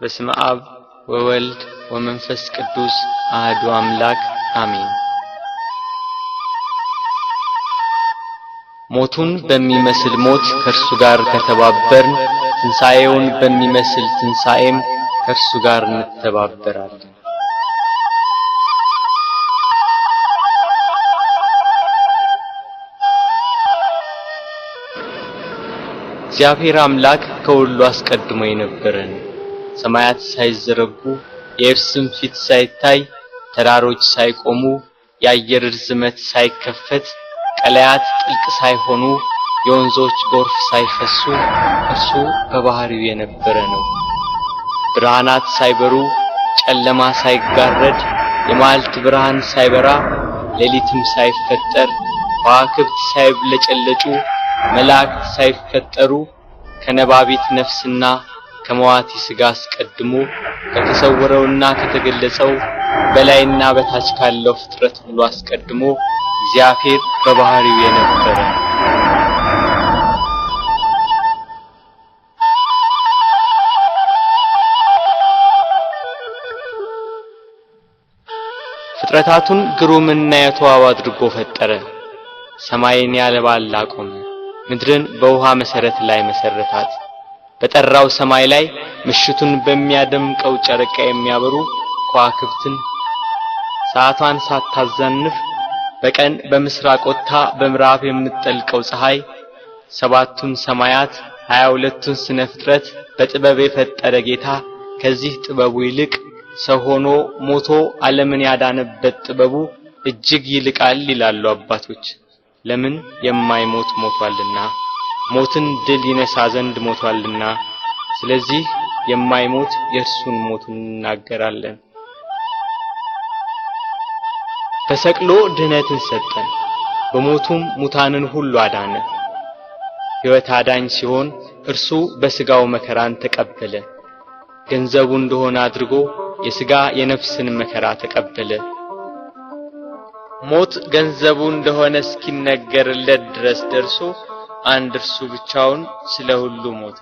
በስመ አብ ወወልድ ወመንፈስ ቅዱስ አሐዱ አምላክ አሜን። ሞቱን በሚመስል ሞት ከእርሱ ጋር ከተባበርን ትንሣኤውን በሚመስል ትንሣኤም ከእርሱ ጋር እንተባበራለን። እግዚአብሔር አምላክ ከሁሉ አስቀድሞ የነበረን ሰማያት ሳይዘረጉ የእርሱም ፊት ሳይታይ ተራሮች ሳይቆሙ የአየር ርዝመት ሳይከፈት ቀላያት ጥልቅ ሳይሆኑ የወንዞች ጎርፍ ሳይፈሱ እርሱ በባህሪው የነበረ ነው። ብርሃናት ሳይበሩ ጨለማ ሳይጋረድ የመዓልት ብርሃን ሳይበራ ሌሊትም ሳይፈጠር ከዋክብት ሳይብለጨለጩ መላእክት ሳይፈጠሩ ከነባቢት ነፍስና ከመዋቲ ሥጋ አስቀድሞ ከተሰወረውና ከተገለጸው በላይና በታች ካለው ፍጥረት ሁሉ አስቀድሞ እግዚአብሔር በባህሪው የነበረ ፍጥረታቱን ግሩምና የተዋበ አድርጎ ፈጠረ። ሰማይን ያለ ባል አቆመ፣ ምድርን በውሃ መሰረት ላይ መሰረታት። በጠራው ሰማይ ላይ ምሽቱን በሚያደምቀው ጨረቃ የሚያበሩ ከዋክብትን ሰዓቷን ሳታዛንፍ በቀን በምስራቅ ወጥታ በምዕራብ የምትጠልቀው ፀሐይ ሰባቱን ሰማያት 22ቱን ስነ ፍጥረት በጥበብ የፈጠረ ጌታ ከዚህ ጥበቡ ይልቅ ሰው ሆኖ ሞቶ ዓለምን ያዳነበት ጥበቡ እጅግ ይልቃል ይላሉ አባቶች። ለምን? የማይሞት ሞቷልና፣ ሞትን ድል ይነሳ ዘንድ ሞቷልና። ስለዚህ የማይሞት የእርሱን ሞቱን እናገራለን። ተሰቅሎ ድህነትን ሰጠን፣ በሞቱም ሙታንን ሁሉ አዳነ። ሕይወት አዳኝ ሲሆን እርሱ በሥጋው መከራን ተቀበለ። ገንዘቡ እንደሆነ አድርጎ የሥጋ የነፍስን መከራ ተቀበለ። ሞት ገንዘቡ እንደሆነ እስኪነገርለት ድረስ ደርሶ አንድ እርሱ ብቻውን ስለ ሁሉ ሞተ።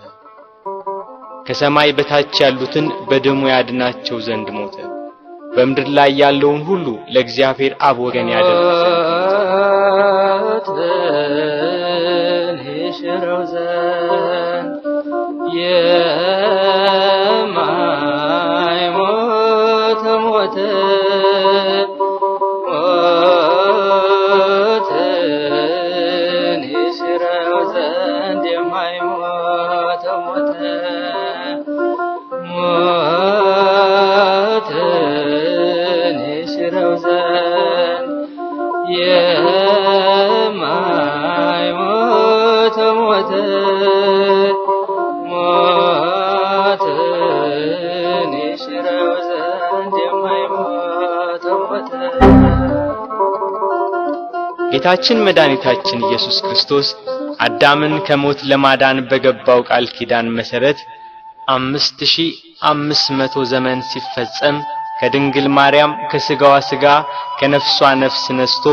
ከሰማይ በታች ያሉትን በደሙ ያድናቸው ዘንድ ሞተ። በምድር ላይ ያለውን ሁሉ ለእግዚአብሔር አብ ወገን ያደረገ ይሽረው ዘንድ የማይሞት ሞተ ጌታችን መድኃኒታችን ኢየሱስ ክርስቶስ አዳምን ከሞት ለማዳን በገባው ቃል ኪዳን መሰረት 5500 ዘመን ሲፈጸም ከድንግል ማርያም ከሥጋዋ ሥጋ ከነፍሷ ነፍስ ነስቶ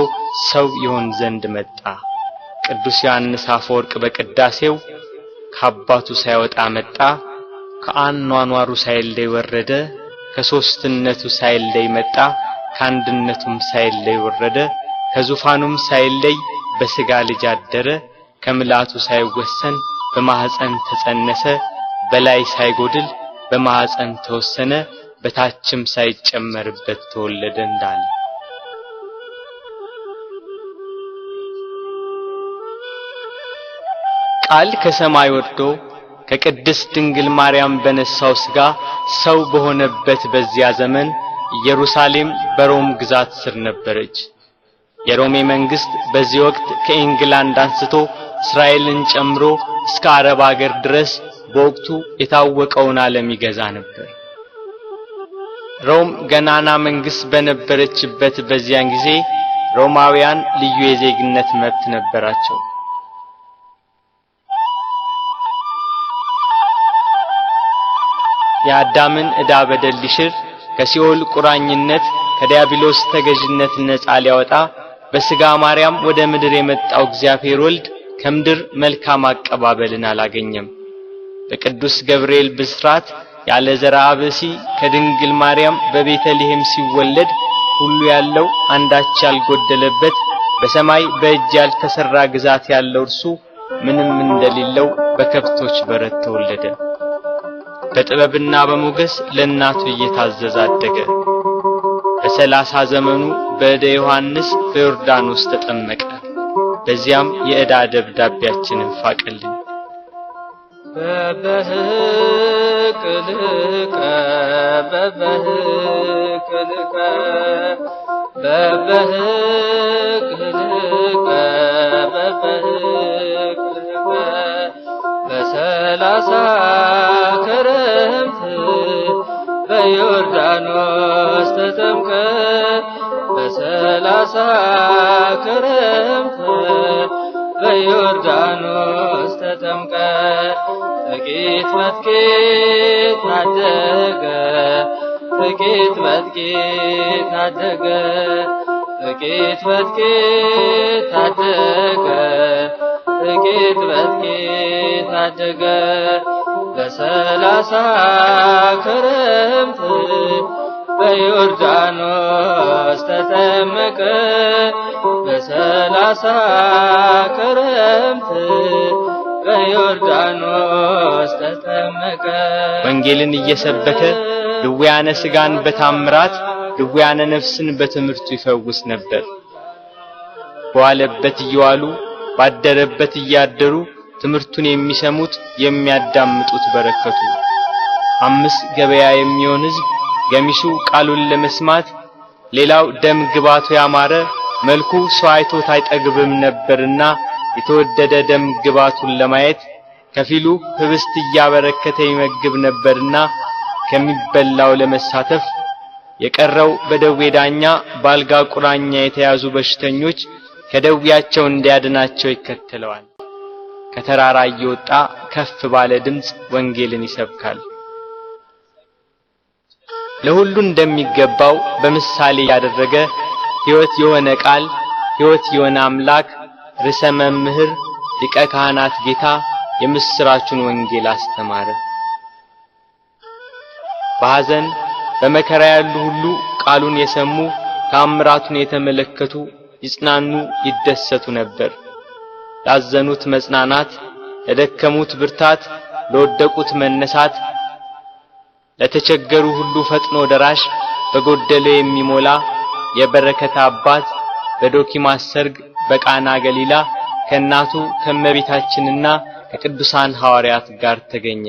ሰው ይሆን ዘንድ መጣ። ቅዱስ ዮሐንስ አፈወርቅ በቅዳሴው ከአባቱ ሳይወጣ መጣ፣ ከአኗኗሩ ሳይለይ ወረደ፣ ከሦስትነቱ ሳይለይ መጣ፣ ከአንድነቱም ሳይለይ ወረደ፣ ከዙፋኑም ሳይለይ በሥጋ ልጅ አደረ፣ ከምልአቱ ሳይወሰን በማህፀን ተጸነሰ፣ በላይ ሳይጎድል በማህፀን ተወሰነ፣ በታችም ሳይጨመርበት ተወለደ እንዳለ ቃል ከሰማይ ወርዶ ከቅድስት ድንግል ማርያም በነሳው ሥጋ ሰው በሆነበት በዚያ ዘመን ኢየሩሳሌም በሮም ግዛት ስር ነበረች። የሮሜ መንግስት በዚህ ወቅት ከኢንግላንድ አንስቶ እስራኤልን ጨምሮ እስከ አረብ አገር ድረስ በወቅቱ የታወቀውን ዓለም ይገዛ ነበር። ሮም ገናና መንግስት በነበረችበት በዚያን ጊዜ ሮማውያን ልዩ የዜግነት መብት ነበራቸው። የአዳምን ዕዳ በደል ሊሽር ከሲኦል ቁራኝነት ከዲያብሎስ ተገዥነት ነፃ ሊያወጣ በሥጋ ማርያም ወደ ምድር የመጣው እግዚአብሔር ወልድ ከምድር መልካም አቀባበልን አላገኘም። በቅዱስ ገብርኤል ብስራት ያለ ዘራ ብሲ ከድንግል ማርያም በቤተልሔም ሲወለድ ሁሉ ያለው አንዳች ያልጎደለበት በሰማይ በእጅ ያልተሰራ ግዛት ያለው እርሱ ምንም እንደሌለው በከብቶች በረት ተወለደ። በጥበብና በሞገስ ለእናቱ እየታዘዘ አደገ። በ30 ዘመኑ በእደ ዮሐንስ በዮርዳኖስ ተጠመቀ። በዚያም የዕዳ ደብዳቤያችንን ፋቀልን። በበህቅልከ በ30 ክረምት በዮርዳኖስ ተጠምቀ በ30 ክረምት በዮርዳኖስ ተጠምቀ ጥቂት መጥቂት አደገ ጥቂት መጥቂት አደገ ጥቂት መጥቂት አደገ ጥቂት መጥቂት አደገ በ30 ክረምት በዮርዳኖስ ተጠመቀ በ30 ክረምት በዮርዳኖስ ተጠመቀ። ወንጌልን እየሰበከ ድውያነ ሥጋን በታምራት ድውያነ ነፍስን በትምህርቱ ይፈውስ ነበር። በዋለበት እየዋሉ ባደረበት እያደሩ ትምህርቱን የሚሰሙት የሚያዳምጡት በረከቱ። 5 ገበያ የሚሆን ሕዝብ ገሚሱ ቃሉን ለመስማት ሌላው ደም ግባቱ ያማረ መልኩ ሰው አይቶት አይጠግብም ነበርና የተወደደ ደም ግባቱን ለማየት ከፊሉ ህብስት እያበረከተ ይመግብ ነበርና ከሚበላው ለመሳተፍ የቀረው በደዌ ዳኛ ባልጋ ቁራኛ የተያዙ በሽተኞች ከደዌያቸው እንዲያድናቸው ይከተለዋል። ከተራራ እየወጣ ከፍ ባለ ድምጽ ወንጌልን ይሰብካል። ለሁሉ እንደሚገባው በምሳሌ ያደረገ ሕይወት የሆነ ቃል ሕይወት የሆነ አምላክ ርዕሰ መምህር ሊቀ ካህናት ጌታ የምስራቹን ወንጌል አስተማረ። በሐዘን በመከራ ያሉ ሁሉ ቃሉን የሰሙ ተአምራቱን የተመለከቱ ይጽናኑ ይደሰቱ ነበር። ላዘኑት መጽናናት፣ ለደከሙት ብርታት፣ ለወደቁት መነሳት፣ ለተቸገሩ ሁሉ ፈጥኖ ደራሽ በጎደለ የሚሞላ የበረከት አባት በዶኪማስ ሰርግ በቃና ገሊላ ከእናቱ ከመቤታችንና ከቅዱሳን ሐዋርያት ጋር ተገኘ።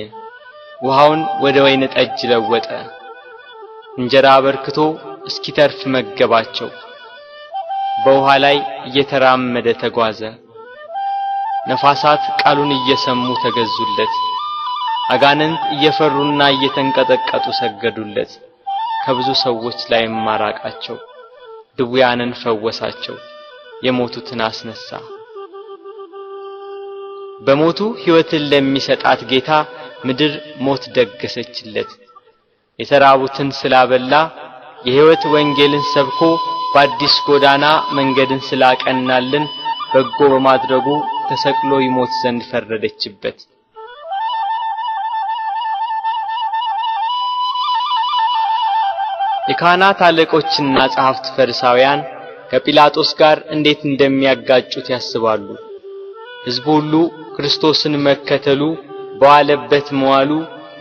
ውሃውን ወደ ወይን ጠጅ ለወጠ። እንጀራ አበርክቶ እስኪተርፍ መገባቸው። በውሃ ላይ እየተራመደ ተጓዘ። ነፋሳት ቃሉን እየሰሙ ተገዙለት። አጋንንት እየፈሩና እየተንቀጠቀጡ ሰገዱለት። ከብዙ ሰዎች ላይ ማራቃቸው። ድውያንን ፈወሳቸው። የሞቱትን አስነሳ። በሞቱ ሕይወትን ለሚሰጣት ጌታ ምድር ሞት ደገሰችለት። የተራቡትን ስላበላ የሕይወት ወንጌልን ሰብኮ በአዲስ ጎዳና መንገድን ስላቀናልን በጎ በማድረጉ ተሰቅሎ ይሞት ዘንድ ፈረደችበት። የካህናት አለቆችና ጸሐፍት ፈሪሳውያን ከጲላጦስ ጋር እንዴት እንደሚያጋጩት ያስባሉ። ሕዝቡ ሁሉ ክርስቶስን መከተሉ በዋለበት መዋሉ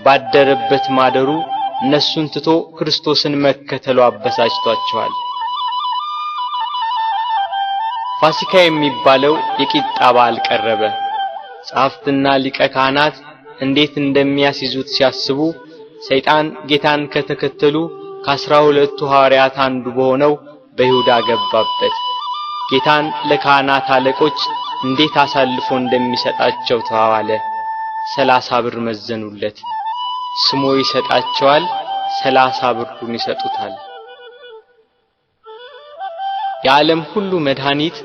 ባደረበት ማደሩ እነሱን ትቶ ክርስቶስን መከተሉ አበሳጭቷቸዋል። ፋሲካ የሚባለው የቂጣ በዓል ቀረበ። ጸሐፍትና ሊቀ ካህናት እንዴት እንደሚያስይዙት ሲያስቡ ሰይጣን ጌታን ከተከተሉ ከ12ቱ ሐዋርያት አንዱ በሆነው በይሁዳ ገባበት። ጌታን ለካህናት አለቆች እንዴት አሳልፎ እንደሚሰጣቸው ተዋዋለ። 30 ብር መዘኑለት። ስሞ ይሰጣቸዋል፣ 30 ብሩን ይሰጡታል። የዓለም ሁሉ መድኃኒት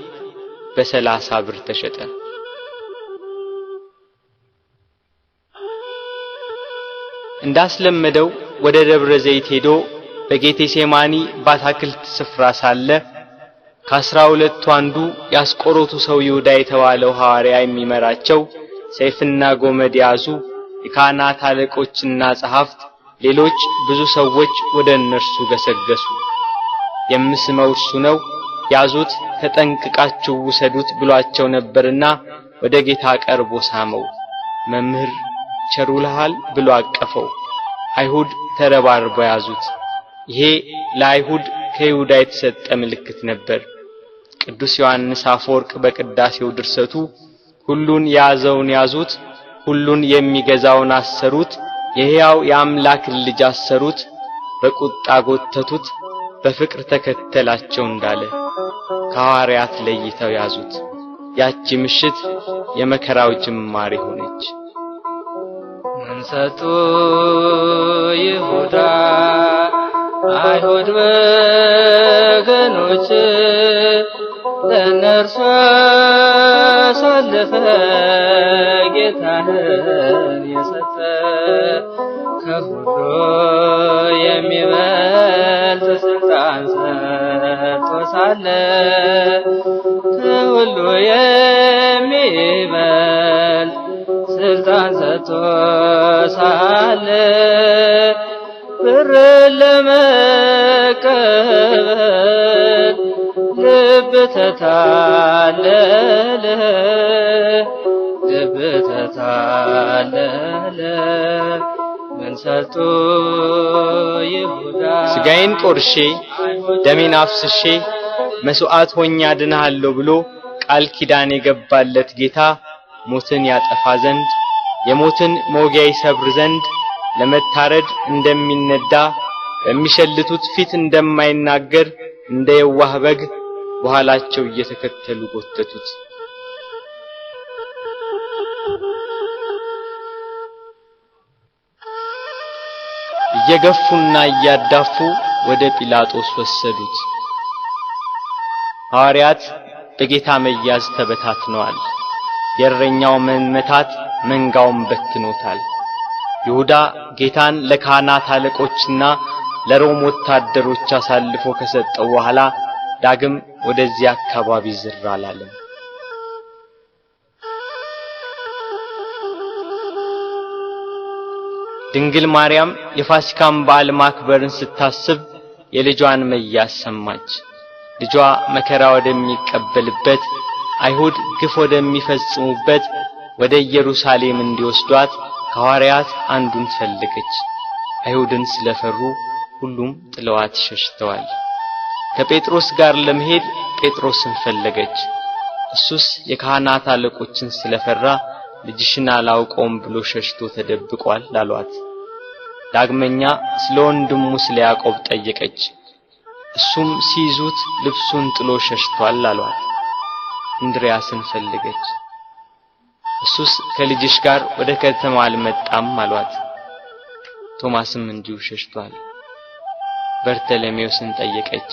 በ30 ብር ተሸጠ። እንዳስለመደው ወደ ደብረ ዘይት ሄዶ በጌቴሴማኒ በአትክልት ስፍራ ሳለ ከ12ቱ አንዱ ያስቆሮቱ ሰው ይሁዳ የተባለው ሐዋርያ የሚመራቸው ሰይፍና ጎመድ ያዙ የካህናት አለቆችና ጸሐፍት ሌሎች ብዙ ሰዎች ወደ እነርሱ ገሰገሱ። የምስመው እርሱ ነው፣ ያዙት፣ ተጠንቅቃችሁ ውሰዱት ብሏቸው ነበርና ወደ ጌታ ቀርቦ ሳመው። መምህር ቸር ውለሃል ብሎ አቀፈው። አይሁድ ተረባርበው ያዙት። ይሄ ለአይሁድ ከይሁዳ የተሰጠ ምልክት ነበር። ቅዱስ ዮሐንስ አፈወርቅ በቅዳሴው ድርሰቱ ሁሉን ያዘውን ያዙት፣ ሁሉን የሚገዛውን አሰሩት፣ የሕያው የአምላክ ልጅ አሰሩት፣ በቁጣ ጎተቱት፣ በፍቅር ተከተላቸው እንዳለ ከሐዋርያት ለይተው ያዙት። ያቺ ምሽት የመከራው ጅማሬ ሆነች። መንሰጡ ይሁዳ አይሁድ ወገኖች ለነርሱ አሳልፈ ጌታህን የሰጠ ከሁሉ የሚበልጥ ስልጣን ሰጥቶ ሳለ ከሁሉ የሚበልጥ ስልጣን ሰጥቶ ሳለ ብር ለመቀበል ልብ ተታለለ፣ ልብ ተታለለ። መንሰጡ ይሁዳ ስጋዬን ቆርሼ ደሜን አፍስሼ መስዋዕት ሆኜ አድንሃለሁ ብሎ ቃል ኪዳን የገባለት ጌታ ሞትን ያጠፋ ዘንድ የሞትን መውጊያ ይሰብር ዘንድ ለመታረድ እንደሚነዳ በሚሸልቱት ፊት እንደማይናገር እንደ የዋህ በግ በኋላቸው እየተከተሉ ጎተቱት። እየገፉና እያዳፉ ወደ ጲላጦስ ወሰዱት። ሐዋርያት በጌታ መያዝ ተበታትነዋል። የእረኛው መመታት መንጋውን በትኖታል። ይሁዳ ጌታን ለካህናት አለቆችና ለሮም ወታደሮች አሳልፎ ከሰጠው በኋላ ዳግም ወደዚህ አካባቢ ዝር አላለም። ድንግል ማርያም የፋሲካን በዓል ማክበርን ስታስብ የልጇን መያዝ ሰማች። ልጇ መከራ ወደሚቀበልበት አይሁድ ግፍ ወደሚፈጽሙበት ወደ ኢየሩሳሌም እንዲወስዷት ከሐዋርያት አንዱን ፈለገች። አይሁድን ስለፈሩ ሁሉም ጥለዋት ሸሽተዋል። ከጴጥሮስ ጋር ለመሄድ ጴጥሮስን ፈለገች። እሱስ የካህናት አለቆችን ስለፈራ ልጅሽን አላውቀውም ብሎ ሸሽቶ ተደብቋል አሏት። ዳግመኛ ስለ ወንድሙ ስለ ያዕቆብ ጠየቀች። እሱም ሲይዙት ልብሱን ጥሎ ሸሽቷል አሏት። እንድርያስን ፈለገች። እሱስ ከልጅሽ ጋር ወደ ከተማ አልመጣም አሏት። ቶማስም እንዲሁ ሸሽቷል። በርተለሜዎስን ጠየቀች።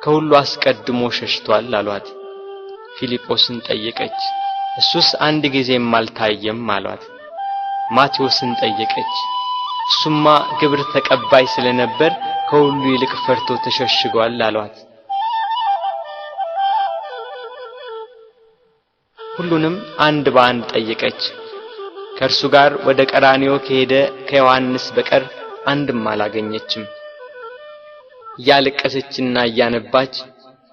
ከሁሉ አስቀድሞ ሸሽቷል አሏት። ፊልጶስን ጠየቀች። እሱስ አንድ ጊዜም አልታየም አሏት። ማቴዎስን ጠየቀች። እሱማ ግብር ተቀባይ ስለነበር ከሁሉ ይልቅ ፈርቶ ተሸሽጓል አሏት። ሁሉንም አንድ በአንድ ጠየቀች። ከእርሱ ጋር ወደ ቀራንዮ ከሄደ ከዮሐንስ በቀር አንድም አላገኘችም። እያለቀሰችና እያነባች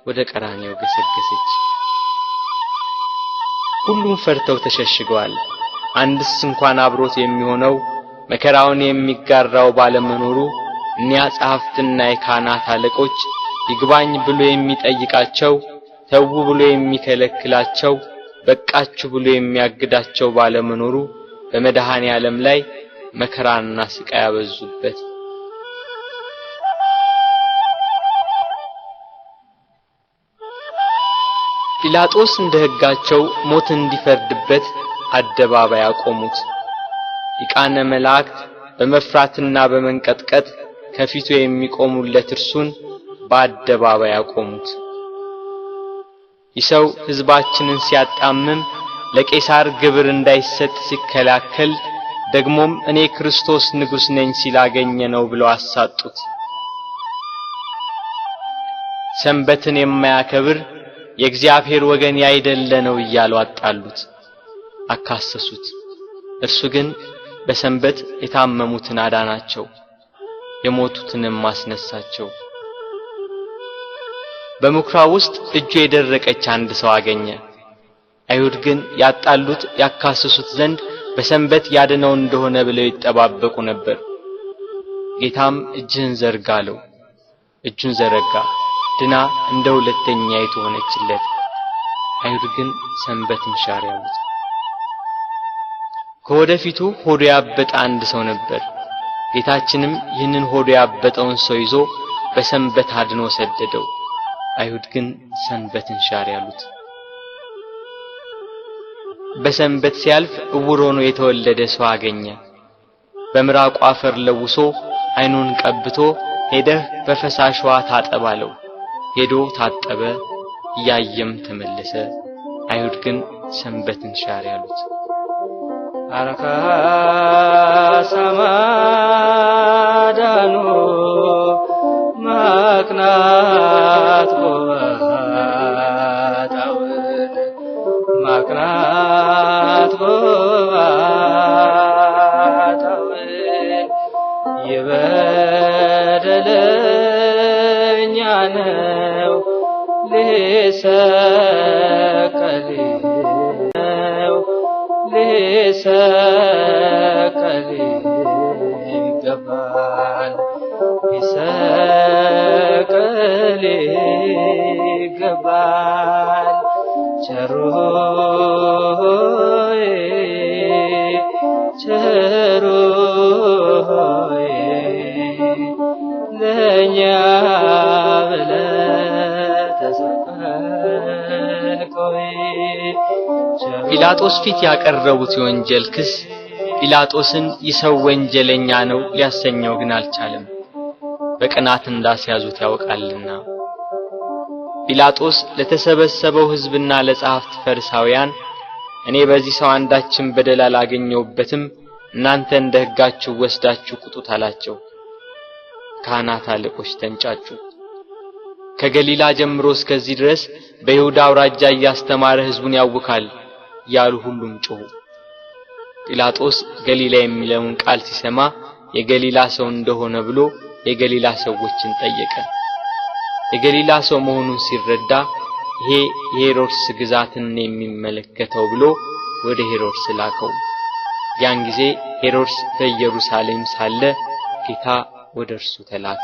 ወደ ቀራንዮ ገሰገሰች። ሁሉም ፈርተው ተሸሽገዋል። አንድስ እንኳን አብሮት የሚሆነው መከራውን የሚጋራው ባለመኖሩ እኒያ ጸሐፍትና የካህናት አለቆች ይግባኝ ብሎ የሚጠይቃቸው፣ ተው ብሎ የሚከለክላቸው፣ በቃችሁ ብሎ የሚያግዳቸው ባለመኖሩ በመድኃኔ ዓለም ላይ መከራና ስቃይ ያበዙበት። ጲላጦስ እንደ ሕጋቸው ሞት እንዲፈርድበት አደባባይ አቆሙት። ሊቃነ መላእክት በመፍራትና በመንቀጥቀጥ ከፊቱ የሚቆሙለት እርሱን በአደባባይ አቆሙት። ይሰው ሕዝባችንን ሲያጣምም ለቄሳር ግብር እንዳይሰጥ ሲከላከል ደግሞም እኔ ክርስቶስ ንጉሥ ነኝ ሲላገኘ ነው ብለው አሳጡት። ሰንበትን የማያከብር የእግዚአብሔር ወገን ያይደለ ነው እያሉ አጣሉት፣ አካሰሱት። እርሱ ግን በሰንበት የታመሙትን አዳናቸው፣ የሞቱትንም አስነሳቸው። በምኵራብ ውስጥ እጁ የደረቀች አንድ ሰው አገኘ። አይሁድ ግን ያጣሉት ያካሰሱት ዘንድ በሰንበት ያድነው እንደሆነ ብለው ይጠባበቁ ነበር። ጌታም እጅህን ዘርጋ አለው። እጁን ዘረጋ፣ ድና እንደ ሁለተኛይቱ ሆነችለት። አይሁድ ግን ሰንበትን ሻረ ያሉት። ከወደፊቱ ሆዱ ያበጠ አንድ ሰው ነበር። ጌታችንም ይህንን ሆዱ ያበጠውን ሰው ይዞ በሰንበት አድኖ ሰደደው። አይሁድ ግን ሰንበትን ሻረ ያሉት። በሰንበት ሲያልፍ ዕውር ሆኖ የተወለደ ሰው አገኘ። በምራቁ አፈር ለውሶ አይኑን ቀብቶ ሄደህ በፈሳሽ ውሃ ታጠብ አለው። ሄዶ ታጠበ፣ እያየም ተመለሰ። አይሁድ ግን ሰንበትን ሻረ ያሉት። አረካ ሰማዳኑ ማቅናት ጎባጣውን ማቅናት ጎባጣውን የበደለኛ ነው ሊሰቀል ነው ሊሰቀል ይገባል ሊሰቀል ይገባል ቸሩ ሆይ ቸሩ ሆይ ለእኛ ብለህ ተሰቀልከይ። ጲላጦስ ፊት ያቀረቡት የወንጀል ክስ ጲላጦስን ይሰው ወንጀለኛ ነው ሊያሰኘው ግን አልቻለም። በቅናት እንዳስያዙት ያውቃልና። ጲላጦስ ለተሰበሰበው ሕዝብና ለጸሐፍት ፈሪሳውያን እኔ በዚህ ሰው አንዳችን በደል አላገኘውበትም፣ እናንተ እንደ ሕጋችሁ ወስዳችሁ ቁጡት አላቸው። ካህናት አለቆች ተንጫጩ። ከገሊላ ጀምሮ እስከዚህ ድረስ በይሁዳ አውራጃ እያስተማረ ሕዝቡን ያውካል ያሉ ሁሉም ጮሁ። ጲላጦስ ገሊላ የሚለውን ቃል ሲሰማ የገሊላ ሰው እንደሆነ ብሎ የገሊላ ሰዎችን ጠየቀ። የገሊላ ሰው መሆኑን ሲረዳ ይሄ የሄሮድስ ግዛትን የሚመለከተው ብሎ ወደ ሄሮድስ ላከው። ያን ጊዜ ሄሮድስ በኢየሩሳሌም ሳለ ጌታ ወደ እርሱ ተላከ።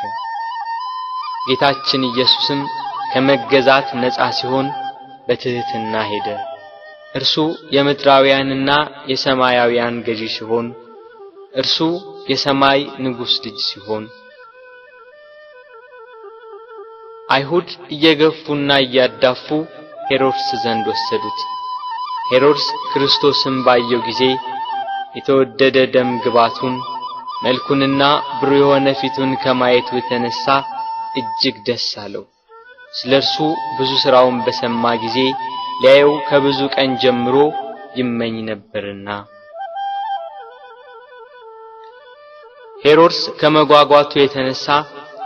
ጌታችን ኢየሱስም ከመገዛት ነፃ ሲሆን በትህትና ሄደ። እርሱ የምድራውያንና የሰማያውያን ገዢ ሲሆን እርሱ የሰማይ ንጉሥ ልጅ ሲሆን አይሁድ እየገፉና እያዳፉ ሄሮድስ ዘንድ ወሰዱት። ሄሮድስ ክርስቶስን ባየው ጊዜ የተወደደ ደም ግባቱን መልኩንና ብሩህ የሆነ ፊቱን ከማየቱ የተነሳ እጅግ ደስ አለው። ስለርሱ ብዙ ሥራውን በሰማ ጊዜ ሊያየው ከብዙ ቀን ጀምሮ ይመኝ ነበርና። ሄሮድስ ከመጓጓቱ የተነሳ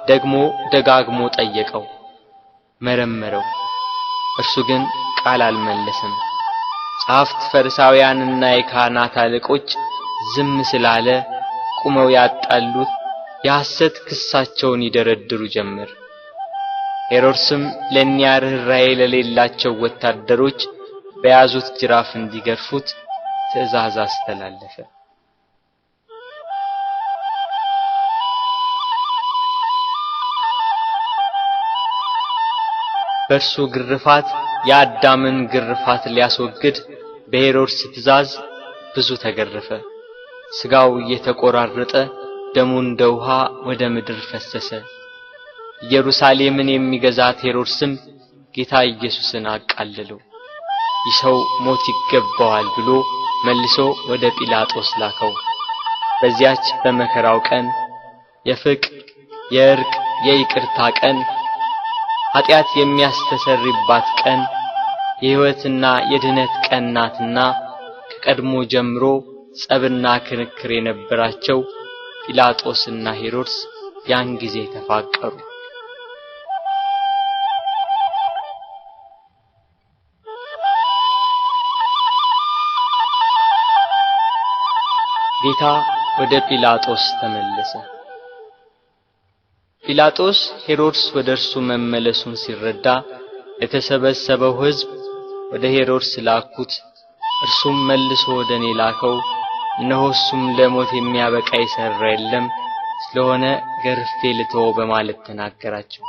ደግሞ ደጋግሞ ጠየቀው፣ መረመረው። እርሱ ግን ቃል አልመለሰም። ጸሐፍት ፈሪሳውያንና የካህናት አለቆች ዝም ስላለ ቁመው ያጣሉት የሐሰት ክሳቸውን ይደረድሩ ጀመር። ሄሮድስም ለእኒያ ርኅራኄ ለሌላቸው ወታደሮች በያዙት ጅራፍ እንዲገርፉት ትእዛዝ አስተላለፈ። በእርሱ ግርፋት የአዳምን ግርፋት ሊያስወግድ በሄሮድስ ትእዛዝ ብዙ ተገረፈ። ሥጋው እየተቆራረጠ ደሙ እንደ ውሃ ወደ ምድር ፈሰሰ። ኢየሩሳሌምን የሚገዛት ሄሮድስም ጌታ ኢየሱስን አቃለለው። ይህ ሰው ሞት ይገባዋል ብሎ መልሶ ወደ ጲላጦስ ላከው። በዚያች በመከራው ቀን የፍቅር የእርቅ የይቅርታ ቀን ኃጢአት የሚያስተሰርይባት ቀን የሕይወትና የድነት ቀን ናትና ከቀድሞ ጀምሮ ጸብና ክርክር የነበራቸው ጲላጦስና ሄሮድስ ያን ጊዜ ተፋቀሩ። ጌታ ወደ ጲላጦስ ተመለሰ። ጲላጦስ ሄሮድስ ወደርሱ መመለሱን ሲረዳ የተሰበሰበው ሕዝብ ወደ ሄሮድስ ላኩት። እርሱም መልሶ ወደኔ ላከው፣ እነሆ እሱም ለሞት የሚያበቃ ይሰራ የለም፣ ስለሆነ ገርፌ ልተወው በማለት ተናገራቸው።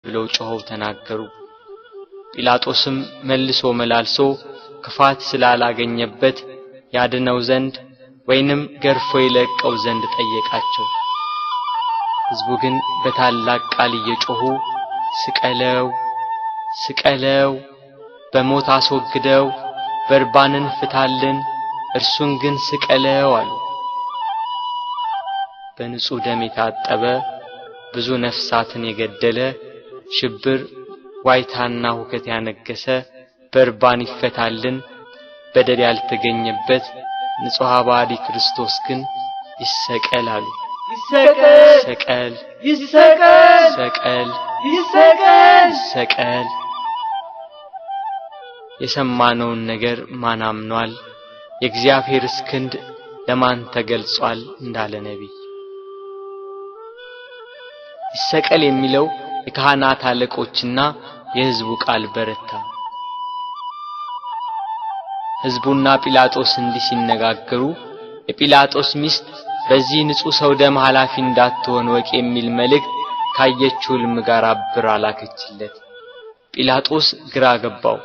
ብለው ጮኸው ተናገሩ። ጲላጦስም መልሶ መላልሶ ክፋት ስላላገኘበት ያድነው ዘንድ ወይንም ገርፎ ይለቀው ዘንድ ጠየቃቸው። ሕዝቡ ግን በታላቅ ቃል እየጮሁ ስቀለው ስቀለው፣ በሞት አስወግደው፣ በርባንን ፍታልን፣ እርሱን ግን ስቀለው አሉ። በንጹህ ደም የታጠበ ብዙ ነፍሳትን የገደለ ሽብር ዋይታና ሁከት ያነገሰ በርባን ይፈታልን፣ በደል ያልተገኘበት ንጹሕ ባዲ ክርስቶስ ግን ይሰቀል አሉ። ይሰቀል ይሰቀል ይሰቀል ይሰቀል ይሰቀል። የሰማነውን ነገር ማን አምኗል? የእግዚአብሔር ክንድ ለማን ተገልጿል? እንዳለ ነቢይ ይሰቀል የሚለው የካህናት አለቆችና የሕዝቡ ቃል በረታ። ሕዝቡና ጲላጦስ እንዲህ ሲነጋገሩ የጲላጦስ ሚስት በዚህ ንጹሕ ሰው ደም ኃላፊ እንዳትሆን ወቅ የሚል መልእክት ካየችው ሕልም ጋር አብራ ላከችለት። ጲላጦስ ግራ ገባው።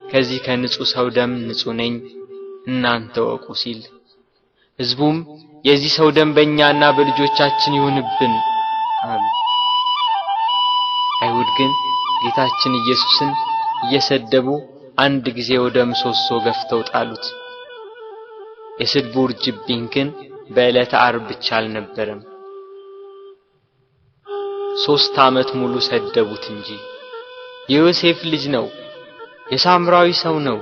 ከዚህ ከንጹሕ ሰው ደም ንጹሕ ነኝ እናንተ ወቁ ሲል፣ ሕዝቡም የዚህ ሰው ደም በእኛና በልጆቻችን ይሁንብን አሉ። አይሁድ ግን ጌታችን ኢየሱስን እየሰደቡ አንድ ጊዜ ወደ ምሰሶ ገፍተው ጣሉት። የስድቡ ውርጅብኝ ግን በዕለተ ዓርብ ብቻ አልነበረም፣ 3 ዓመት ሙሉ ሰደቡት እንጂ። የዮሴፍ ልጅ ነው፣ የሳምራዊ ሰው ነው፣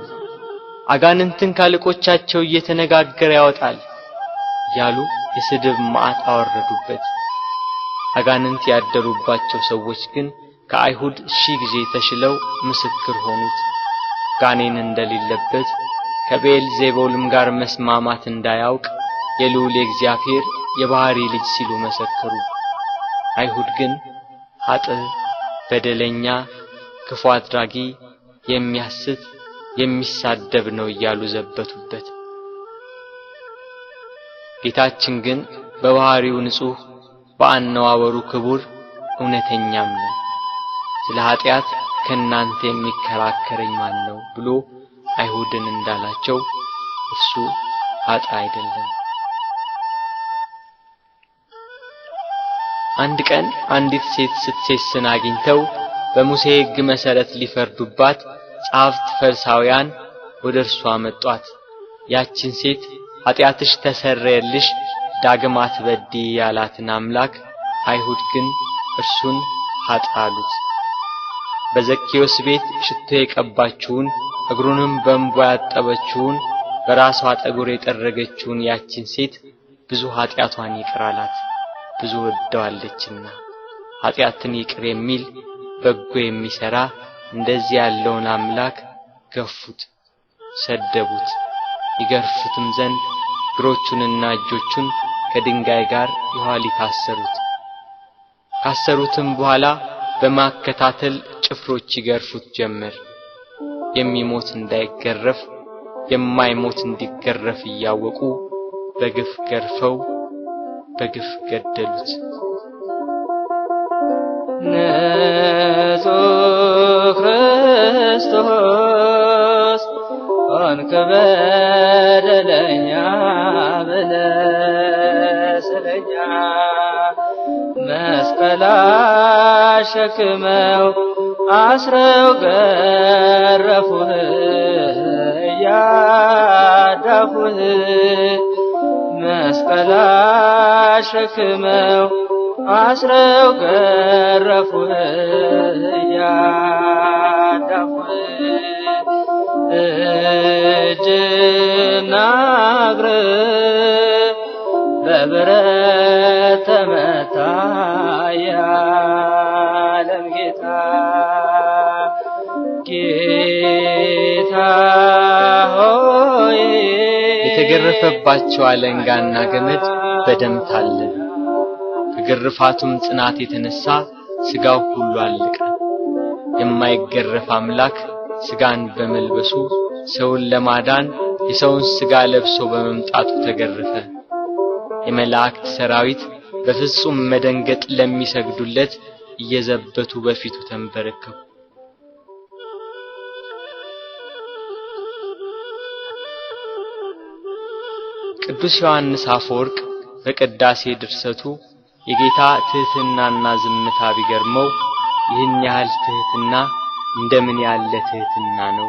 አጋንንትን ካልቆቻቸው እየተነጋገረ ያወጣል ያሉ የስድብ መዓት አወረዱበት። አጋንንት ያደሩባቸው ሰዎች ግን ከአይሁድ 1000 ጊዜ ተሽለው ምስክር ሆኑት። ጋኔን እንደሌለበት ከቤልዜቡልም ጋር መስማማት እንዳያውቅ የልዑል እግዚአብሔር የባህሪ ልጅ ሲሉ መሰከሩ። አይሁድ ግን ኃጥእ፣ በደለኛ፣ ክፉ አድራጊ፣ የሚያስት የሚሳደብ ነው እያሉ ዘበቱበት። ጌታችን ግን በባህሪው ንጹሕ፣ በአነዋወሩ ክቡር፣ እውነተኛም ነው። ስለ ኃጢአት ከናንተ የሚከራከረኝ ማን ነው ብሎ አይሁድን እንዳላቸው እሱ ኃጥእ አይደለም። አንድ ቀን አንዲት ሴት ስትሴስን አግኝተው በሙሴ ሕግ መሰረት ሊፈርዱባት ጻፍት ፈሪሳውያን ወደ እርሷ መጧት። ያችን ሴት ኃጢአትሽ ተሰረየልሽ ዳግም አትበድዪ ያላትን አምላክ አይሁድ ግን እርሱን ኃጥእ አሉት። በዘኬዎስ ቤት ሽቶ የቀባችውን እግሩንም በእንቧ ያጠበችውን በራሷ ጠጉር የጠረገችውን ያችን ሴት ብዙ ኃጢአቷን ይቅር አላት፣ ብዙ ወደዋለችና። ኃጢአትን ይቅር የሚል በጎ የሚሰራ እንደዚህ ያለውን አምላክ ገፉት፣ ሰደቡት። ይገርፉትም ዘንድ እግሮቹንና እጆቹን ከድንጋይ ጋር የኋሊት አሰሩት። ካሰሩትም በኋላ በማከታተል ጭፍሮች ይገርፉት ጀመር። የሚሞት እንዳይገረፍ የማይሞት እንዲገረፍ እያወቁ በግፍ ገርፈው በግፍ ገደሉት። ንጹሕ ክርስቶስ ሆንክ በደለኛ ብለህ ስለኛ መስቀል አሸክመው አስረው ገረፉህ ያዳፉህ መስቀል አሸክመው አስረው ገረፉህ ያዳፉህ እጅና እግርህ በብረት ተመታ የዓለም ጌታ ጌታ ሆይ የተገረፈባቸው አለንጋና ገመድ በደም ታለለ። ከግርፋቱም ጽናት የተነሳ ሥጋው ሁሉ አለቀ። የማይገረፍ አምላክ ሥጋን በመልበሱ ሰውን ለማዳን የሰውን ሥጋ ለብሶ በመምጣቱ ተገረፈ። የመላእክት ሰራዊት በፍጹም መደንገጥ ለሚሰግዱለት እየዘበቱ በፊቱ ተንበረከኩ። ቅዱስ ዮሐንስ አፈወርቅ በቅዳሴ ድርሰቱ የጌታ ትሕትናና ዝምታ ቢገርመው ይህን ያህል ትሕትና እንደምን ያለ ትሕትና ነው!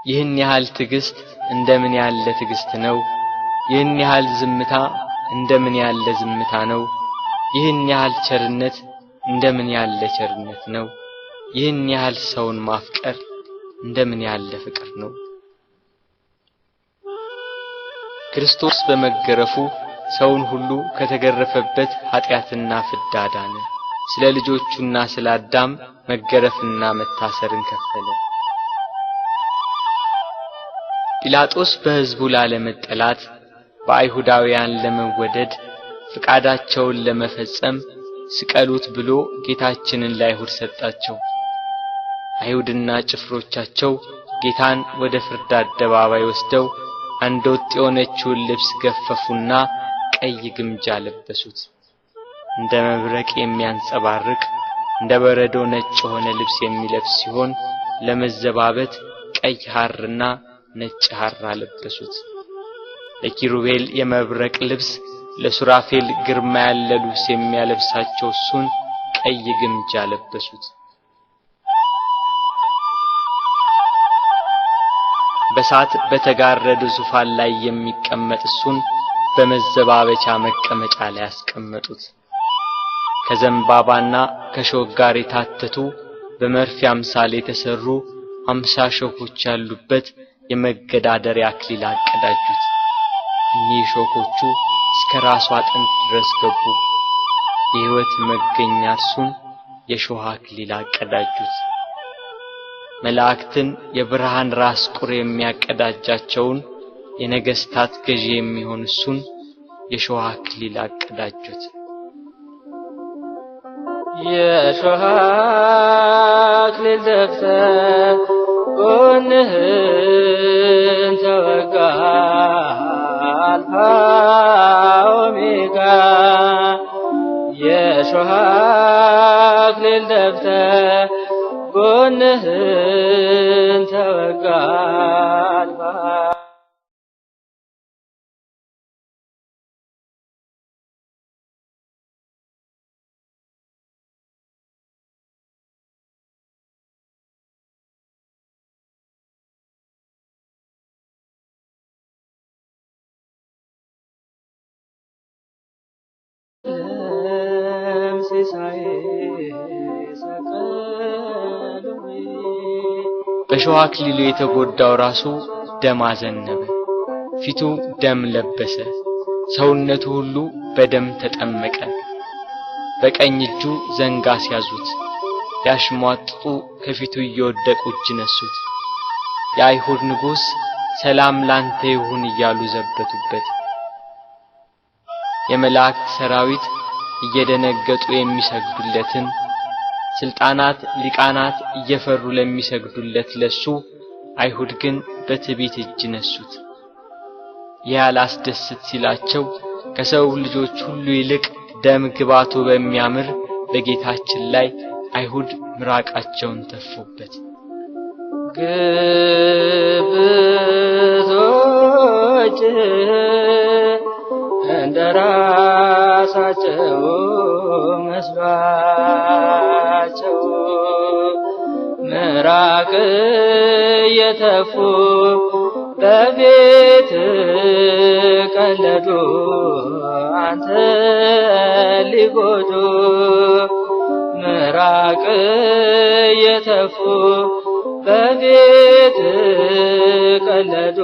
ይህን ያህል ትዕግስት እንደምን ያለ ትዕግስት ነው! ይህን ያህል ዝምታ እንደምን ያለ ዝምታ ነው! ይህን ያህል ቸርነት እንደምን ያለ ቸርነት ነው! ይህን ያህል ሰውን ማፍቀር እንደምን ያለ ፍቅር ነው! ክርስቶስ በመገረፉ ሰውን ሁሉ ከተገረፈበት ኃጢአትና ፍዳ ዳነ። ስለ ልጆቹና ስለ አዳም መገረፍና መታሰርን ከፈለ። ጲላጦስ በሕዝቡ ላለመጠላት በአይሁዳውያን ለመወደድ ፍቃዳቸውን ለመፈጸም ስቀሉት ብሎ ጌታችንን ለአይሁድ ሰጣቸው። አይሁድና ጭፍሮቻቸው ጌታን ወደ ፍርድ አደባባይ ወስደው አንድ ወጥ የሆነችውን ልብስ ገፈፉና ቀይ ግምጃ ለበሱት። እንደ መብረቅ የሚያንጸባርቅ እንደ በረዶ ነጭ የሆነ ልብስ የሚለብስ ሲሆን ለመዘባበት ቀይ ሐርና ነጭ ሐር አለበሱት። ለኪሩቤል የመብረቅ ልብስ ለሱራፌል ግርማ ያለ ልብስ የሚያለብሳቸው እሱን ቀይ ግምጃ ለበሱት። በሳት በተጋረደ ዙፋን ላይ የሚቀመጥ እሱን በመዘባበቻ መቀመጫ ላይ ያስቀመጡት። ከዘንባባና ከሾህ ጋር የታተቱ በመርፌ አምሳል የተሰሩ 50 ሾኮች ያሉበት የመገዳደሪያ አክሊል አቀዳጁት። እኚህ ሾኮቹ እስከ ራሱ አጥንት ድረስ ገቡ። የሕይወት መገኛ እርሱን የሾህ አክሊል አቀዳጁት። መላእክትን የብርሃን ራስ ቁር የሚያቀዳጃቸውን የነገስታት ገዢ የሚሆን እሱን የሾህ አክሊል አቀዳጁት። የሾህ አክሊል ደፍተህ ጎንህን ተወጋ አልፋ ኦሜጋ የሾህ አክሊል ደፍተህ ጎንህን ተወጋ አልፋ በሾህ አክሊሉ የተጎዳው ራሱ ደም አዘነበ፣ ፊቱ ደም ለበሰ፣ ሰውነቱ ሁሉ በደም ተጠመቀ። በቀኝ እጁ ዘንግ አስያዙት፣ ያሽሟጥጡ ከፊቱ እየወደቁ እጅ ነሱት። የአይሁድ ንጉሥ ሰላም ላንተ ይሁን እያሉ ዘበቱበት። የመላእክት ሰራዊት እየደነገጡ የሚሰግዱለትን ስልጣናት ሊቃናት እየፈሩ ለሚሰግዱለት ለሱ አይሁድ ግን በትዕቢት እጅ ነሱት። ያላስደስት ሲላቸው ከሰው ልጆች ሁሉ ይልቅ ደም ግባቱ በሚያምር በጌታችን ላይ አይሁድ ምራቃቸውን ተፉበት። ግብዞች እንደራ ራሳቸው መስሏቸው ምራቅ የተፉ በቤት ቀለዱ አንተ ሊጎዱ ምራቅ የተፉ በቤት ቀለዱ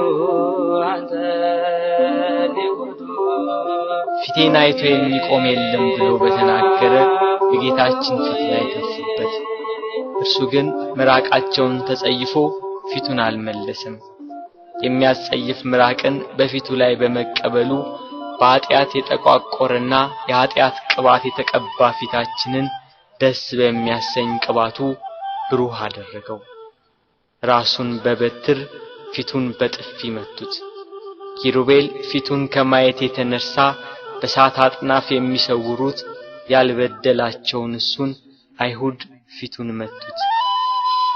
አንተ ሊጎዱ ፊቴን አይቶ የሚቆም የለም ብሎ በተናገረ በጌታችን ፊት ላይ ተፉበት። እርሱ ግን ምራቃቸውን ተጸይፎ ፊቱን አልመለሰም። የሚያስጸይፍ ምራቅን በፊቱ ላይ በመቀበሉ በኃጢአት የተቋቆረና የኃጢአት ቅባት የተቀባ ፊታችንን ደስ በሚያሰኝ ቅባቱ ብሩህ አደረገው። ራሱን በበትር ፊቱን በጥፊ መቱት። ኪሩቤል ፊቱን ከማየት የተነሳ በእሳት አጥናፍ የሚሰውሩት ያልበደላቸውን እሱን አይሁድ ፊቱን መቱት።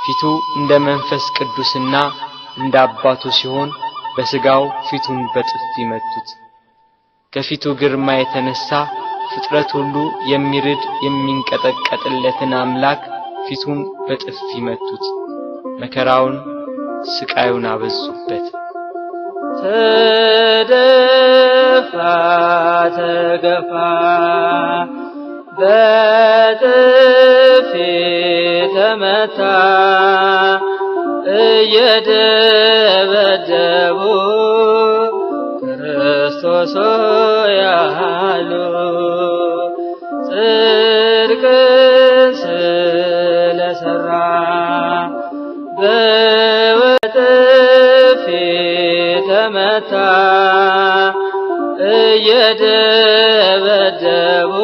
ፊቱ እንደ መንፈስ ቅዱስና እንደ አባቱ ሲሆን በስጋው ፊቱን በጥፊ መቱት። ከፊቱ ግርማ የተነሳ ፍጥረት ሁሉ የሚርድ የሚንቀጠቀጥለትን አምላክ ፊቱን በጥፊ መቱት። መከራውን ስቃዩን አበዙበት። ተደፋ ተገፋ በጥፊ ተመታ እየደበደቡ ክርስቶስ ያሉ ጽድቅን ስለሰራ በጥፊ ተመታ እየደበደቡ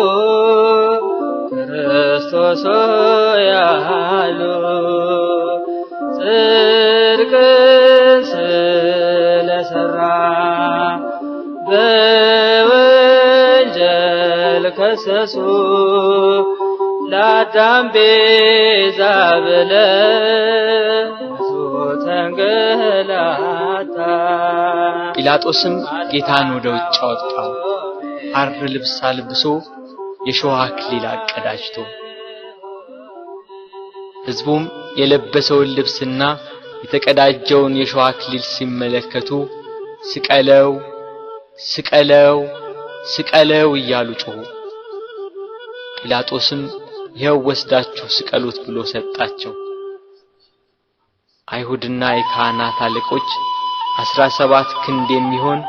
ክርስቶስ ያሉ ጽድቅን ስለሰራ በወንጀል ከሰሱ ለአዳም ቤዛ ብለህ ብዙ ተንገላታ። ጲላጦስም ጌታን ወደ ውጭ አወጣው፣ ሐር ልብስ አልብሶ የሾህ አክሊል አቀዳጅቶ። ሕዝቡም የለበሰውን ልብስና የተቀዳጀውን የሾህ አክሊል ሲመለከቱ ስቀለው ስቀለው ስቀለው እያሉ ጮሁ። ጲላጦስም ይኸው ወስዳችሁ ስቀሉት ብሎ ሰጣቸው። አይሁድና የካህናት አለቆች 17 ክንድ የሚሆን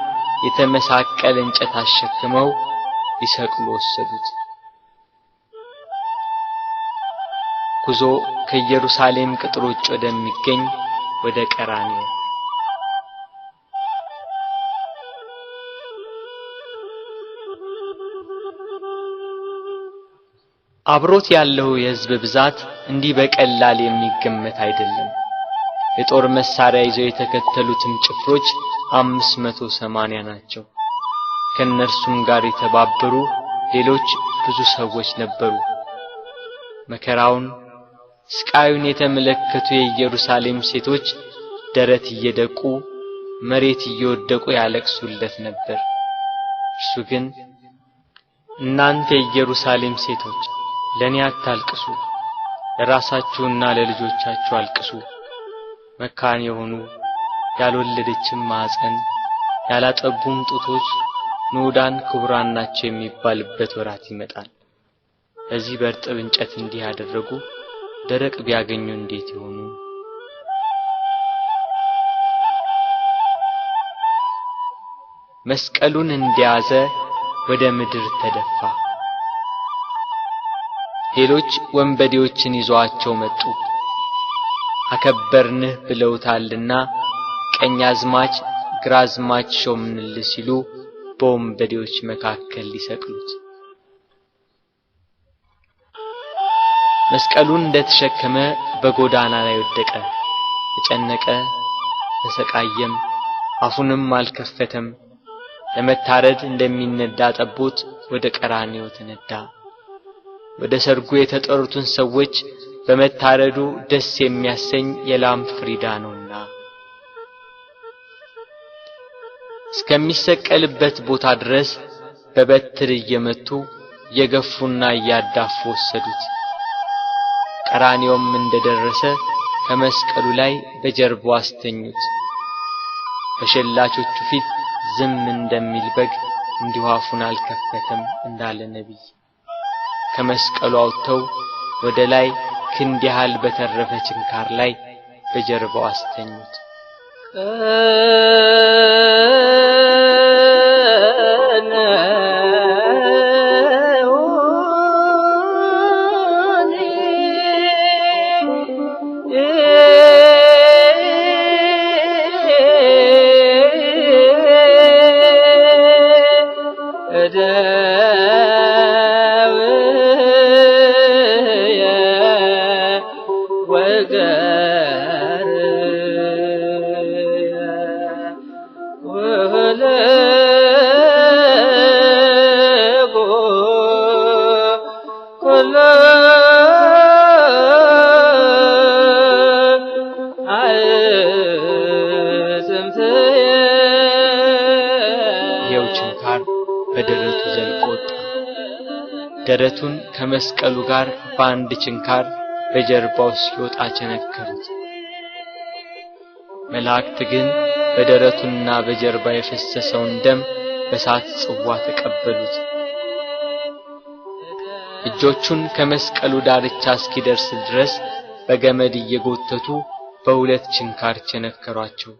የተመሳቀለ እንጨት አሸክመው ሊሰቅሉ ወሰዱት። ጉዞ ከኢየሩሳሌም ቅጥር ውጭ ወደሚገኝ ወደ ቀራንዮ። አብሮት ያለው የሕዝብ ብዛት እንዲህ በቀላል የሚገመት አይደለም። የጦር መሳሪያ ይዘው የተከተሉትም ጭፍሮች 580 ናቸው። ከነርሱም ጋር የተባበሩ ሌሎች ብዙ ሰዎች ነበሩ። መከራውን ስቃዩን የተመለከቱ የኢየሩሳሌም ሴቶች ደረት እየደቁ መሬት እየወደቁ ያለቅሱለት ነበር። እርሱ ግን እናንተ የኢየሩሳሌም ሴቶች ለኔ አታልቅሱ፣ ለራሳችሁና ለልጆቻችሁ አልቅሱ። መካን የሆኑ ያልወለደችም ማህፀን ያላጠቡም ጡቶች ንዑዳን ክቡራን ናቸው የሚባልበት ወራት ይመጣል። እዚህ በእርጥብ እንጨት እንዲህ ያደረጉ ደረቅ ቢያገኙ እንዴት ይሆኑ? መስቀሉን እንደያዘ ወደ ምድር ተደፋ። ሌሎች ወንበዴዎችን ይዘዋቸው መጡ። አከበርንህ ብለውታልና ቀኛዝማች ግራዝማች ሾምንልህ ሲሉ በወንበዴዎች መካከል ሊሰቅሉት። መስቀሉን እንደተሸከመ በጎዳና ላይ ወደቀ፣ ተጨነቀ፣ ተሰቃየም፣ አፉንም አልከፈተም። ለመታረድ እንደሚነዳ ጠቦት ወደ ቀራንዮ ተነዳ። ወደ ሰርጉ የተጠሩትን ሰዎች በመታረዱ ደስ የሚያሰኝ የላም ፍሪዳ ነውና እስከሚሰቀልበት ቦታ ድረስ በበትር እየመቱ የገፉና ያዳፉ ወሰዱት። ቀራንዮም እንደደረሰ ከመስቀሉ ላይ በጀርባው አስተኙት። በሸላቾቹ ፊት ዝም እንደሚል በግ እንዲሁ አፉን አልከፈተም እንዳለ ነብይ ከመስቀሉ አውጥተው ወደ ላይ ክንድ ያህል በተረፈ ችንካር ላይ በጀርባው አስተኙት። ችንካር በደረቱ ዘልቆ ወጣ። ደረቱን ከመስቀሉ ጋር በአንድ ችንካር በጀርባው ሲወጣ ቸነከሩት። መላእክት ግን በደረቱና በጀርባ የፈሰሰውን ደም በሳት ጽዋ ተቀበሉት። እጆቹን ከመስቀሉ ዳርቻ እስኪደርስ ድረስ በገመድ እየጎተቱ በሁለት ችንካር ቸነከሯቸው።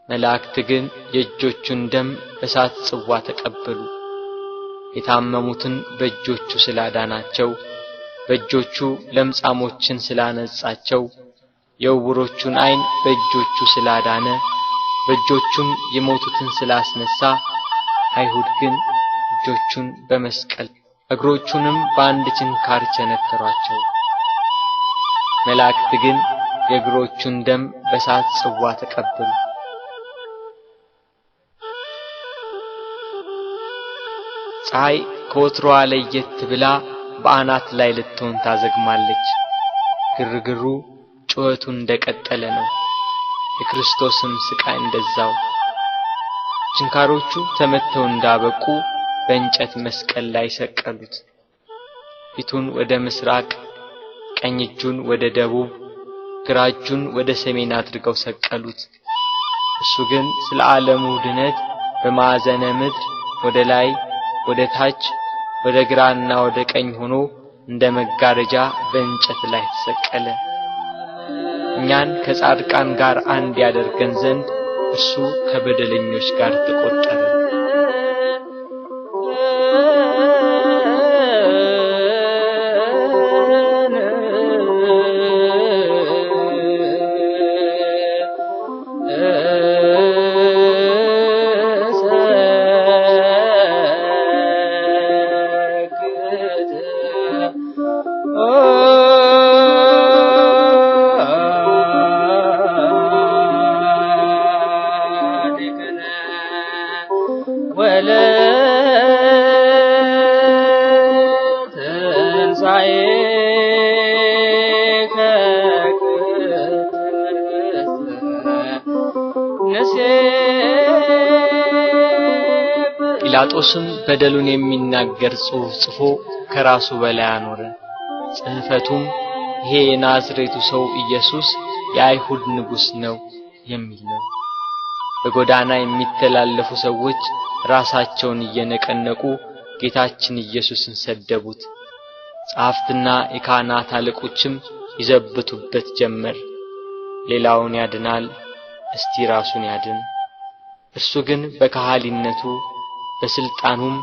መላእክት ግን የእጆቹን ደም በሳት ጽዋ ተቀበሉ። የታመሙትን በእጆቹ ስላዳናቸው፣ በእጆቹ ለምጻሞችን ስላነጻቸው፣ የዕውሮቹን ዓይን በእጆቹ ስላዳነ፣ በእጆቹም የሞቱትን ስላስነሳ፣ አይሁድ ግን እጆቹን በመስቀል እግሮቹንም በአንድ ችንካር ቸነከሯቸው። መላእክት ግን የእግሮቹን ደም በሳት ጽዋ ተቀበሉ። ፀሐይ ከወትሮዋ ለየት ብላ በአናት ላይ ልትሆን ታዘግማለች። ግርግሩ ጩኸቱ እንደቀጠለ ነው። የክርስቶስም ስቃይ እንደዛው። ችንካሮቹ ተመተው እንዳበቁ በእንጨት መስቀል ላይ ሰቀሉት። ፊቱን ወደ ምስራቅ፣ ቀኝ እጁን ወደ ደቡብ፣ ግራ እጁን ወደ ሰሜን አድርገው ሰቀሉት። እሱ ግን ስለ ዓለሙ ድነት በማዕዘነ ምድር ወደ ላይ ወደ ታች ወደ ግራና ወደ ቀኝ ሆኖ እንደ መጋረጃ በእንጨት ላይ ተሰቀለ። እኛን ከጻድቃን ጋር አንድ ያደርገን ዘንድ እሱ ከበደለኞች ጋር ተቆጠረ። ጲላጦስም በደሉን የሚናገር ጽሑፍ ጽፎ ከራሱ በላይ አኖረ። ጽሕፈቱም ይሄ የናዝሬቱ ሰው ኢየሱስ የአይሁድ ንጉሥ ነው የሚል ነው። በጎዳና የሚተላለፉ ሰዎች ራሳቸውን እየነቀነቁ ጌታችን ኢየሱስን ሰደቡት። ጸሐፍትና የካህናት አለቆችም ይዘብቱበት ጀመር። ሌላውን ያድናል፣ እስቲ ራሱን ያድን። እርሱ ግን በካህሊነቱ በስልጣኑም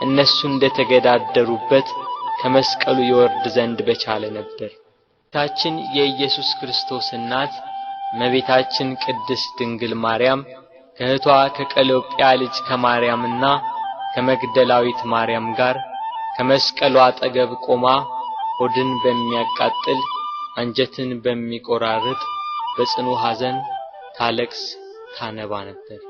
እነሱ እንደተገዳደሩበት ከመስቀሉ ይወርድ ዘንድ በቻለ ነበር። ጌታችን የኢየሱስ ክርስቶስ እናት እመቤታችን ቅድስት ድንግል ማርያም ከእህቷ ከቀሎጵያ ልጅ ከማርያምና ከመግደላዊት ማርያም ጋር ከመስቀሉ አጠገብ ቆማ ሆድን በሚያቃጥል አንጀትን በሚቆራርጥ በጽኑ ሐዘን ታለቅስ ታነባ ነበር።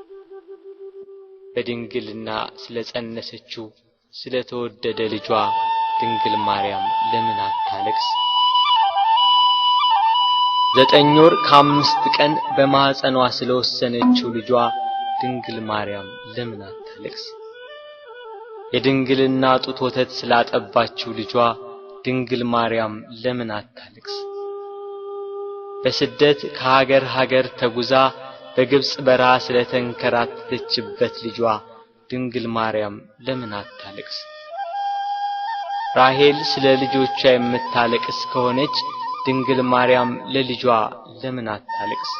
በድንግልና ስለጸነሰችው ስለተወደደ ልጇ ድንግል ማርያም ለምን አታለቅስ? 9 ወር ከ5 ቀን በማህፀኗ ስለወሰነችው ልጇ ድንግል ማርያም ለምን አታለቅስ? የድንግልና ጡት ወተት ስላጠባችው ልጇ ድንግል ማርያም ለምን አታለቅስ? በስደት ከሀገር ሀገር ተጉዛ በግብጽ በረሃ ስለተንከራተተችበት ልጇ ድንግል ማርያም ለምን አታለቅስ? ራሔል ስለ ልጆቿ የምታለቅስ ከሆነች ድንግል ማርያም ለልጇ ለምን አታለቅስ?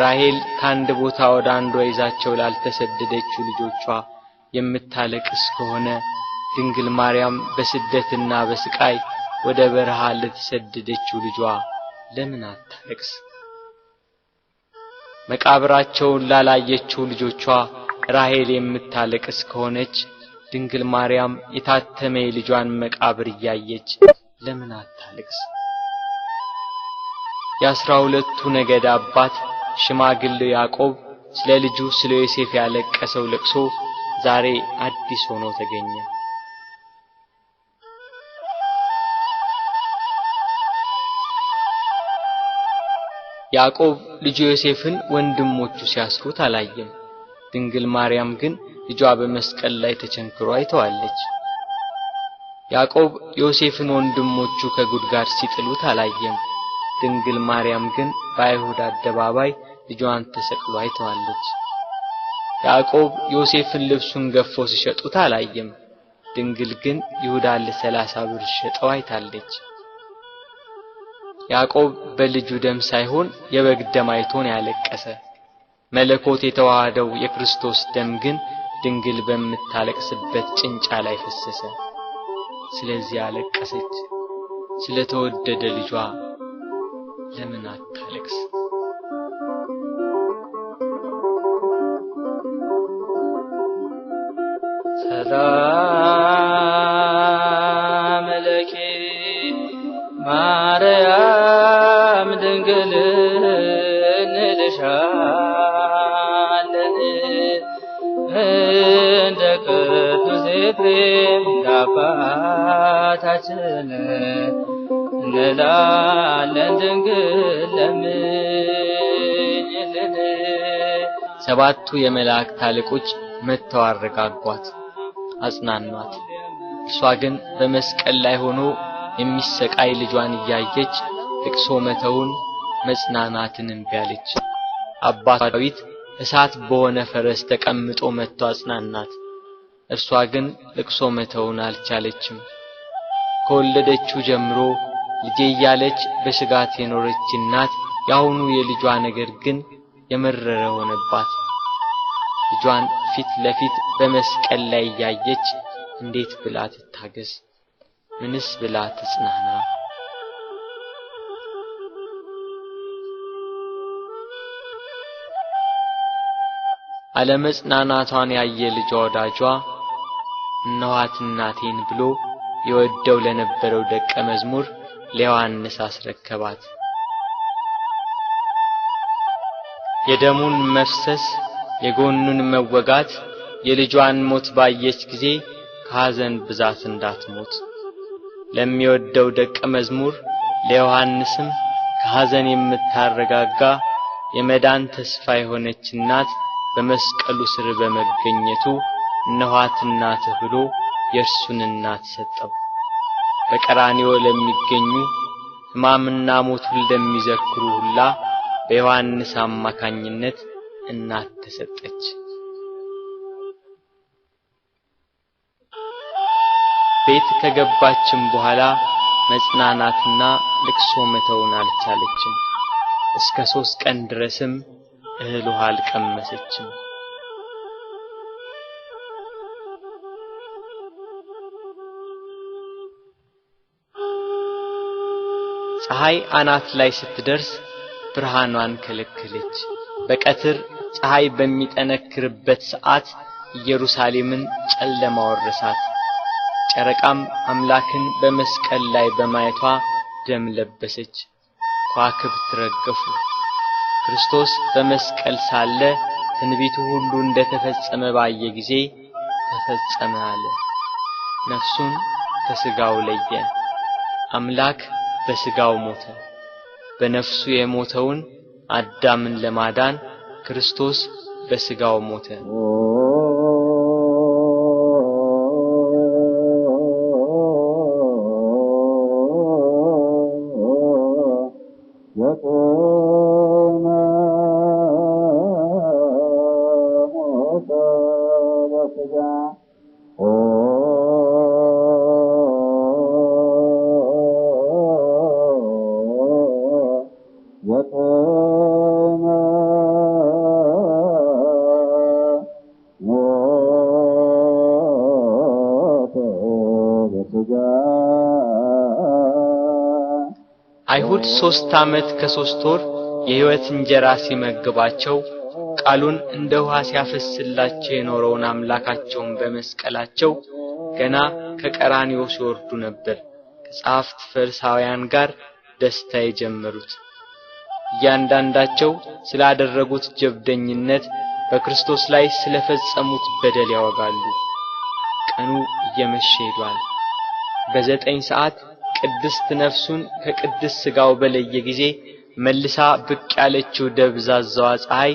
ራሔል ከአንድ ቦታ ወደ አንዷ ይዛቸው ላልተሰደደችው ልጆቿ የምታለቅስ ከሆነ ድንግል ማርያም በስደትና በስቃይ ወደ በረሃ ለተሰደደችው ልጇ ለምን አታለቅስ? መቃብራቸውን ላላየችው ልጆቿ ራሔል የምታለቅስ ከሆነች ድንግል ማርያም የታተመ ልጇን መቃብር እያየች ለምን አታለቅስ? የ12ቱ ነገድ አባት ሽማግሌው ያዕቆብ ስለ ልጁ ስለ ዮሴፍ ያለቀሰው ለቅሶ ዛሬ አዲስ ሆኖ ተገኘ። ያዕቆብ ልጁ ዮሴፍን ወንድሞቹ ሲያስሩት አላየም። ድንግል ማርያም ግን ልጇ በመስቀል ላይ ተቸንክሮ አይተዋለች። ያዕቆብ ዮሴፍን ወንድሞቹ ከጉድጓድ ሲጥሉት አላየም። ድንግል ማርያም ግን በአይሁድ አደባባይ ልጇን ተሰቅሎ አይተዋለች። ያዕቆብ ዮሴፍን ልብሱን ገፎ ሲሸጡት አላየም። ድንግል ግን ይሁዳን ለ30 ብር ሸጠው አይታለች። ያዕቆብ በልጁ ደም ሳይሆን የበግ ደም አይቶን ያለቀሰ። መለኮት የተዋሃደው የክርስቶስ ደም ግን ድንግል በምታለቅስበት ጭንጫ ላይ ፈሰሰ። ስለዚህ አለቀሰች። ስለተወደደ ልጇ ለምን አታለቅስ? ሰላም ለኪ ማርያም ድንግል እንልሻለን እንደ ቅዱስ ኤፍሬም አባታችን እንላለን ድንግል ለምኝልን። ሰባቱ የመላእክት አለቆች መጥተው አረጋጓት፣ አጽናኗት። እሷ ግን በመስቀል ላይ ሆኖ የሚሰቃይ ልጇን እያየች ልቅሶ መተውን መጽናናትን እምቢ አለች። አባቷ ዳዊት እሳት በሆነ ፈረስ ተቀምጦ መጥቶ አጽናናት። እርሷ ግን ልቅሶ መተውን አልቻለችም። ከወለደችው ጀምሮ ልጄ እያለች በስጋት የኖረች እናት ያሁኑ የልጇ ነገር ግን የመረረ ሆነባት። ልጇን ፊት ለፊት በመስቀል ላይ ያየች እንዴት ብላ ትታገስ? ምንስ ብላ ትጽናና? አለመጽናናቷን ያየ ልጇ ወዳጇ እነኋት እናቴን ብሎ ይወደው ለነበረው ደቀ መዝሙር ለዮሐንስ አስረከባት። የደሙን መፍሰስ የጎኑን መወጋት የልጇን ሞት ባየች ጊዜ ከሐዘን ብዛት እንዳትሞት ለሚወደው ደቀ መዝሙር ለዮሐንስም ከሐዘን የምታረጋጋ የመዳን ተስፋ የሆነች እናት በመስቀሉ ስር በመገኘቱ እነኋት እናትህ ብሎ የእርሱን እናት ሰጠው። በቀራንዮ ለሚገኙ ሕማምና ሞቱን ለሚዘክሩ ሁላ በዮሐንስ አማካኝነት እናት ተሰጠች። ቤት ከገባችም በኋላ መጽናናትና ልቅሶ መተውን አልቻለችም። እስከ 3 ቀን ድረስም እህል ውሃ አልቀመሰችም። ፀሐይ አናት ላይ ስትደርስ ብርሃኗን ከለከለች። በቀትር ፀሐይ በሚጠነክርበት ሰዓት ኢየሩሳሌምን ጨለማ ወረሳት። ጨረቃም አምላክን በመስቀል ላይ በማየቷ ደም ለበሰች። ከዋክብት ረገፉ። ክርስቶስ በመስቀል ሳለ ትንቢቱ ሁሉ እንደተፈጸመ ባየ ጊዜ ተፈጸመ አለ። ነፍሱን ከስጋው ለየ። አምላክ በስጋው ሞተ። በነፍሱ የሞተውን አዳምን ለማዳን ክርስቶስ በስጋው ሞተ። አይሁድ 3 ዓመት ከ3 ወር የሕይወት እንጀራ ሲመግባቸው ቃሉን እንደ ውሃ ሲያፈስላቸው የኖረውን አምላካቸውን በመስቀላቸው ገና ከቀራንዮ ሲወርዱ ነበር ከጻፍት ፈሪሳውያን ጋር ደስታ የጀመሩት። እያንዳንዳቸው ስላደረጉት ጀብደኝነት በክርስቶስ ላይ ስለፈጸሙት በደል ያወጋሉ። ቀኑ እየመሸ ሄዷል። በ9 ሰዓት ቅድስት ነፍሱን ከቅድስት ሥጋው በለየ ጊዜ መልሳ ብቅ ያለችው ደብዛዛዋ ፀሐይ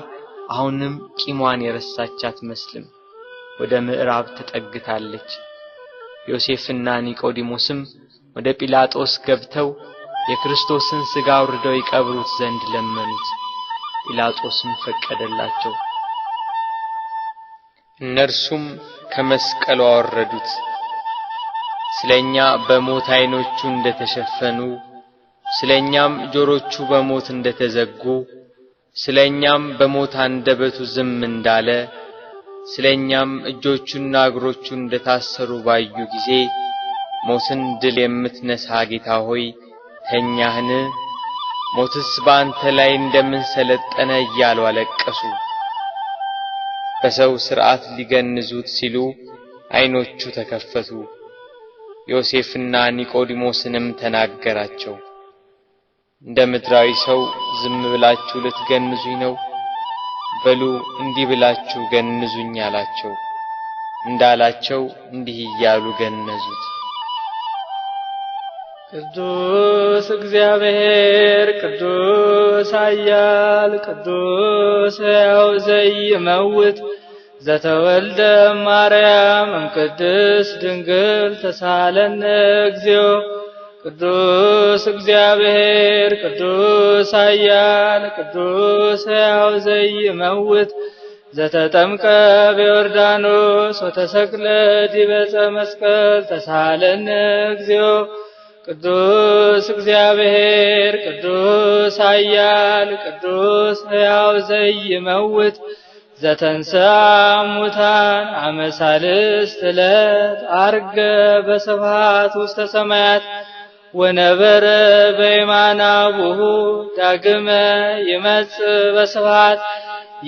አሁንም ቂሟን የረሳቻት መስልም ወደ ምዕራብ ተጠግታለች። ዮሴፍና ኒቆዲሞስም ወደ ጲላጦስ ገብተው የክርስቶስን ሥጋ አውርደው ይቀብሩት ዘንድ ለመኑት። ጲላጦስም ፈቀደላቸው። እነርሱም ከመስቀሉ አወረዱት። ስለኛ በሞት ዓይኖቹ እንደተሸፈኑ ስለኛም ጆሮቹ በሞት እንደተዘጉ ስለኛም በሞት አንደበቱ ዝም እንዳለ ስለኛም እጆቹና እግሮቹ እንደታሰሩ ባዩ ጊዜ ሞትን ድል የምትነሳ ጌታ ሆይ ተኛህን? ሞትስ በአንተ ላይ እንደምን ሰለጠነ እያሉ አለቀሱ። በሰው ሥርዓት ሊገንዙት ሲሉ ዓይኖቹ ተከፈቱ። ዮሴፍና ኒቆዲሞስንም ተናገራቸው። እንደ ምድራዊ ሰው ዝም ብላችሁ ልትገንዙኝ ነው? በሉ እንዲህ ብላችሁ ገንዙኝ አላቸው። እንዳላቸው እንዲህ እያሉ ገነዙት። ቅዱስ እግዚአብሔር ቅዱስ ኃያል ቅዱስ ሕያው ዘይመውት ዘተወልደ ማርያም እምቅድስት ድንግል ተሳለነ እግዚኦ። ቅዱስ እግዚአብሔር ቅዱስ ኃያል ቅዱስ ሕያው ዘይመውት ዘተጠምቀ በዮርዳኖስ ወተሰቅለ ዲበ ዕፀ መስቀል ተሳለነ እግዚኦ። ቅዱስ እግዚአብሔር ቅዱስ ኃያል ቅዱስ ሕያው ዘይመውት ዘተንሥአ እሙታን አመ ሣልስት ዕለት ዐርገ በስብሐት ውስተ ሰማያት ወነበረ በየማነ አቡሁ ዳግመ ይመጽእ በስብሐት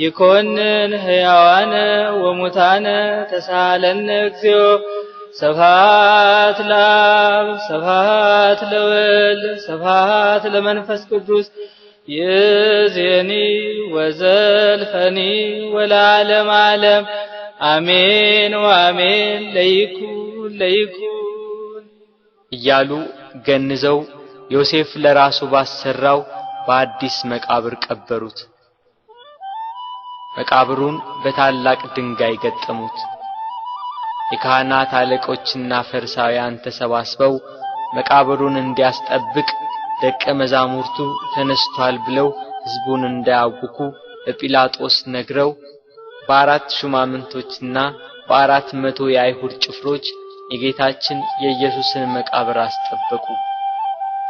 ይኰንን ሕያዋነ ወሙታነ ተሳለነ እግዚኦ። ስብሐት ለአብ ስብሐት ለወልድ ስብሐት ለመንፈስ ቅዱስ ይእዜኒ ወዘልፈኒ ወለዓለመ ዓለም አሜን ወአሜን ለይኩን ለይኩን እያሉ ገንዘው ዮሴፍ ለራሱ ባሰራው በአዲስ መቃብር ቀበሩት። መቃብሩን በታላቅ ድንጋይ ገጠሙት። የካህናት አለቆችና ፈሪሳውያን ተሰባስበው መቃብሩን እንዲያስጠብቅ ደቀ መዛሙርቱ ተነስቷል ብለው ሕዝቡን እንዳያውኩ ለጲላጦስ ነግረው በአራት ሹማምንቶችና በ400 የአይሁድ ጭፍሮች የጌታችን የኢየሱስን መቃብር አስጠበቁ።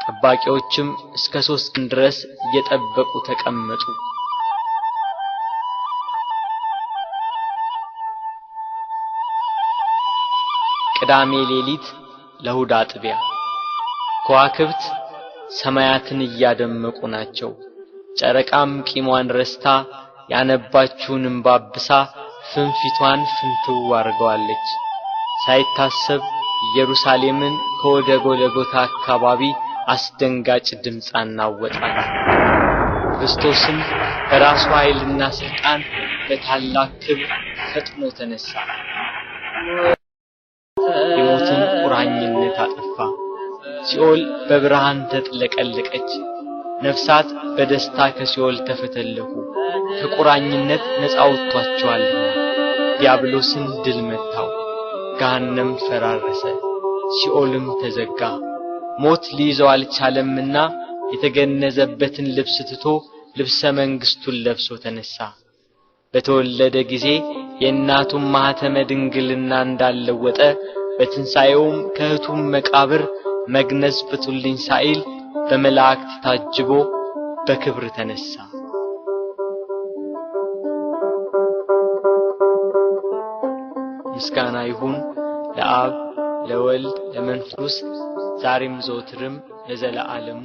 ጠባቂዎችም እስከ 3 ቀን ድረስ እየጠበቁ ተቀመጡ። ቅዳሜ ሌሊት ለእሑድ አጥቢያ ከዋክብት ሰማያትን እያደመቁ ናቸው። ጨረቃም ቂሟን ረስታ ያነባችውን እንባ አብሳ ፍንፊቷን ፍንትው አርገዋለች። ሳይታሰብ ኢየሩሳሌምን ከወደ ጎልጎታ አካባቢ አስደንጋጭ ድምፅ አናወጣት። ክርስቶስም በራሱ ኃይልና ስልጣን በታላቅ ክብር ፈጥኖ ተነሳ። የሞትን ቁራኝነት አጠፋ። ሲኦል በብርሃን ተጥለቀለቀች። ነፍሳት በደስታ ከሲኦል ተፈተለኩ። ከቁራኝነት ነፃ ወጥቷቸዋልና። ዲያብሎስን ድል መታው። ገሃነም ፈራረሰ። ሲኦልም ተዘጋ። ሞት ሊይዘው አልቻለምና የተገነዘበትን ልብስ ትቶ ልብሰ መንግስቱን ለብሶ ተነሳ። በተወለደ ጊዜ የእናቱን ማኅተመ ድንግልና እንዳለወጠ በትንሣኤውም ከእህቱም መቃብር መግነዝ ፍቱልኝ ሳይል በመላእክት ታጅቦ በክብር ተነሳ። ምስጋና ይሁን ለአብ ለወልድ ለመንፈስ ዛሬም ዘወትርም ለዘለዓለሙ